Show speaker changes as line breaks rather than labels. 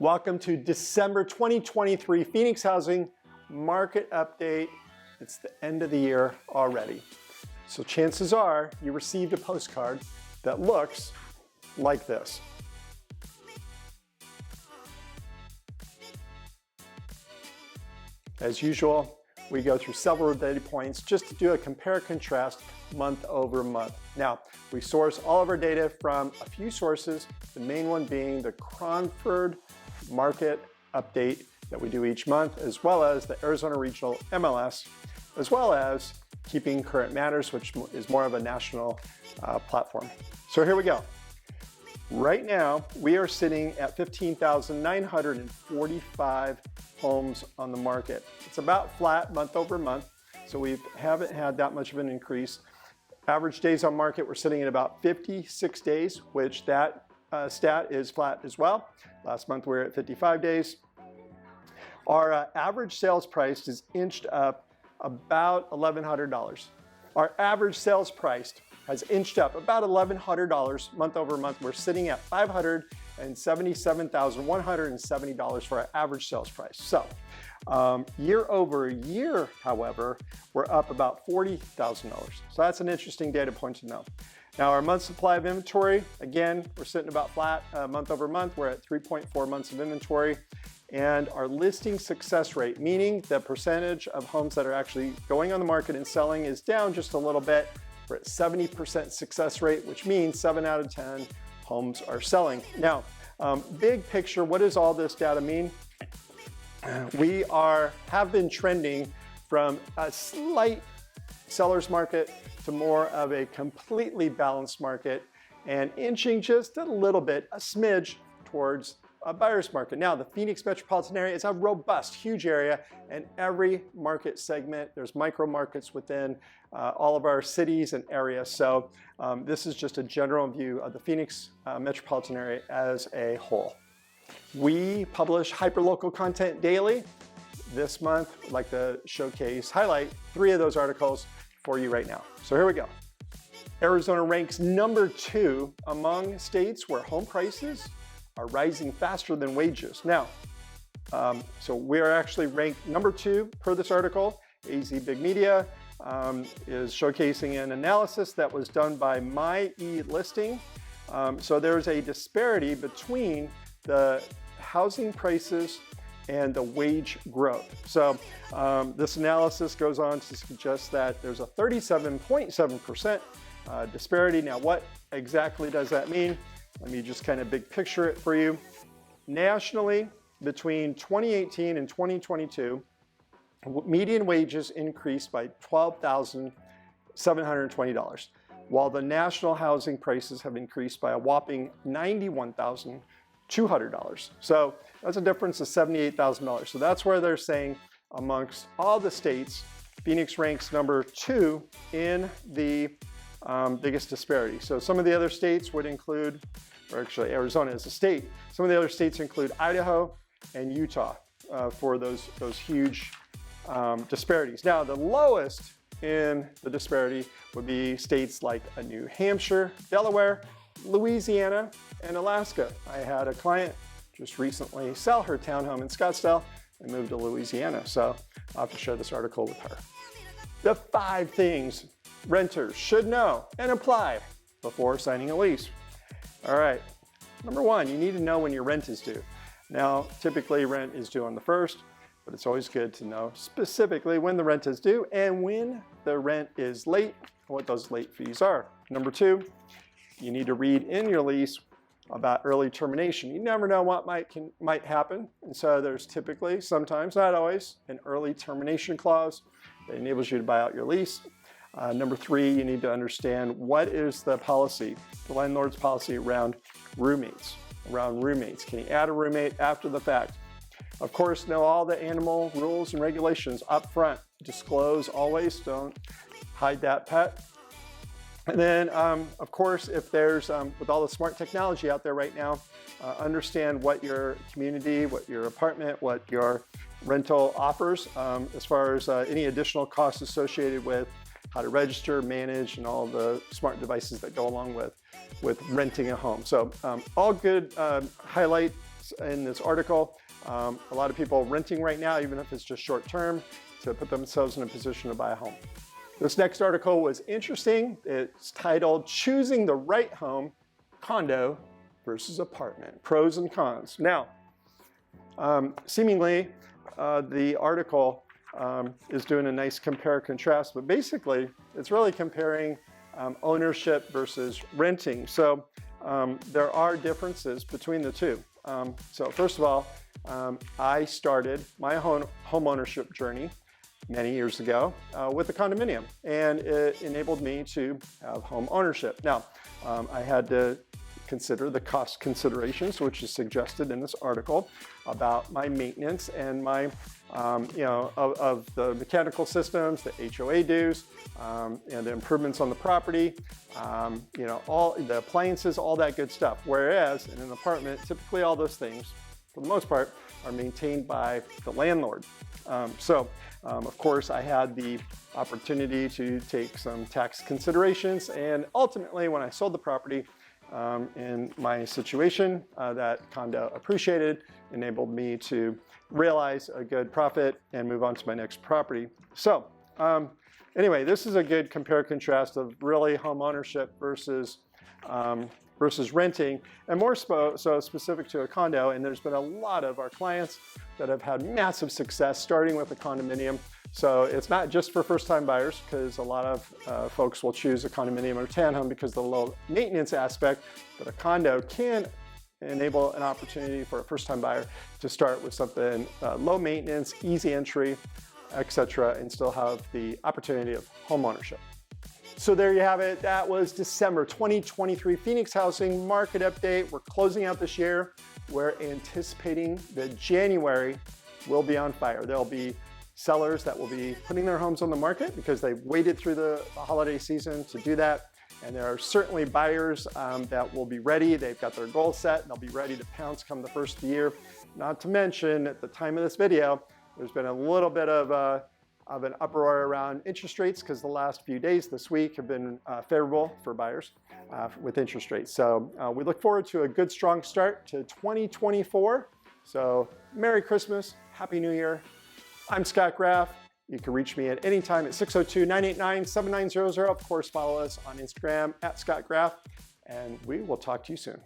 Welcome to December 2023 Phoenix Housing Market Update. It's the end of the year already. So chances are you received a postcard that looks like this. As usual, we go through several data points just to do a compare contrast month over month. Now, we source all of our data from a few sources, the main one being the Cronford Market Update that we do each month, as well as the Arizona Regional MLS, as well as Keeping Current Matters, which is more of a national platform. So here we go. Right now, we are sitting at 15,945 homes on the market. It's about flat month over month, so we haven't had that much of an increase. Average days on market, we're sitting at about 56 days, which that stat is flat as well. Last month we were at 55 days. Our average sales price is inched up about $1,100. Our average sales price has inched up about $1,100 month over month. We're sitting at $577,170 for our average sales price. So year over year, however, we're up about $40,000. So that's an interesting data point to know. Now our month supply of inventory, again, we're sitting about flat month over month. We're at 3.4 months of inventory. And our listing success rate, meaning the percentage of homes that are actually going on the market and selling, is down just a little bit. We're at 70% success rate, which means 7 out of 10 homes are selling. Now, big picture, what does all this data mean? We have been trending from a slight seller's market to more of a completely balanced market and inching just a little bit, a smidge towards a buyer's market. Now, the Phoenix metropolitan area is a robust, huge area, and every market segment, there's micro markets within all of our cities and areas. So this is just a general view of the Phoenix metropolitan area as a whole. We publish hyperlocal content daily. This month, I'd like to highlight 3 of those articles for you right now. So here we go. Arizona ranks number 2 among states where home prices are rising faster than wages. Now, so we're actually ranked number 2 per this article. AZ Big Media is showcasing an analysis that was done by My E-Listing. So there's a disparity between the housing prices and the wage growth. So this analysis goes on to suggest that there's a 37.7% disparity. Now, what exactly does that mean? Let me just kind of big picture it for you. Nationally, between 2018 and 2022, median wages increased by $12,720, while the national housing prices have increased by a whopping $91,200. So that's a difference of $78,000. So that's where they're saying amongst all the states, Phoenix ranks number 2 in the biggest disparity. So some of the other states would include, or actually Arizona is a state, some of the other states include Idaho and Utah for those huge disparities. Now, the lowest in the disparity would be states like New Hampshire, Delaware, Louisiana, and Alaska. I had a client just recently sell her townhome in Scottsdale and move to Louisiana, so I'll have to share this article with her. The 5 things renters should know and apply before signing a lease. All right, number 1, you need to know when your rent is due. Now, typically rent is due on the 1st, but it's always good to know specifically when the rent is due and when the rent is late and what those late fees are. Number 2, you need to read in your lease about early termination. You never know what might happen, and so there's typically, sometimes, not always, an early termination clause that enables you to buy out your lease. Number 3, you need to understand what is the policy, the landlord's policy around roommates. Can you add a roommate after the fact? Of course, know all the animal rules and regulations up front. Disclose always, don't hide that pet. And then, of course, if there's, with all the smart technology out there right now, understand what your community, what your apartment, what your rental offers, as far as any additional costs associated with how to register, manage, and all the smart devices that go along with renting a home. So all good highlights in this article. A lot of people renting right now, even if it's just short term, to put themselves in a position to buy a home. This next article was interesting. It's titled Choosing the Right Home, Condo versus Apartment, Pros and Cons. Now, seemingly the article is doing a nice compare contrast, but basically it's really comparing ownership versus renting. So there are differences between the two. So first of all, I started my home ownership journey many years ago with a condominium, and it enabled me to have home ownership. Now, I had to consider the cost considerations, which is suggested in this article about my maintenance and my, of the mechanical systems, the HOA dues, and the improvements on the property, all the appliances, all that good stuff. Whereas in an apartment, typically all those things, for the most part, are maintained by the landlord. Of course, I had the opportunity to take some tax considerations, and ultimately, when I sold the property, in my situation, that condo appreciated, enabled me to realize a good profit and move on to my next property. So anyway, this is a good compare contrast of really home ownership versus renting, and more so specific to a condo. And there's been a lot of our clients that have had massive success starting with a condominium. So it's not just for first-time buyers, because a lot of folks will choose a condominium or townhome because of the low maintenance aspect, but a condo can enable an opportunity for a first-time buyer to start with something low maintenance, easy entry, etc., and still have the opportunity of home ownership. So there you have it. That was December 2023 Phoenix housing market update. We're closing out this year. We're anticipating that January will be on fire. There'll be sellers that will be putting their homes on the market because they've waited through the holiday season to do that. And there are certainly buyers that will be ready. They've got their goals set and they'll be ready to pounce come the first of the year. Not to mention, at the time of this video, there's been a little bit of an uproar around interest rates because the last few days this week have been favorable for buyers with interest rates. So we look forward to a good, strong start to 2024. So Merry Christmas, Happy New Year. I'm Scott Graff. You can reach me at any time at 602-989-7900. Of course, follow us on Instagram at Scott Graff, and we will talk to you soon.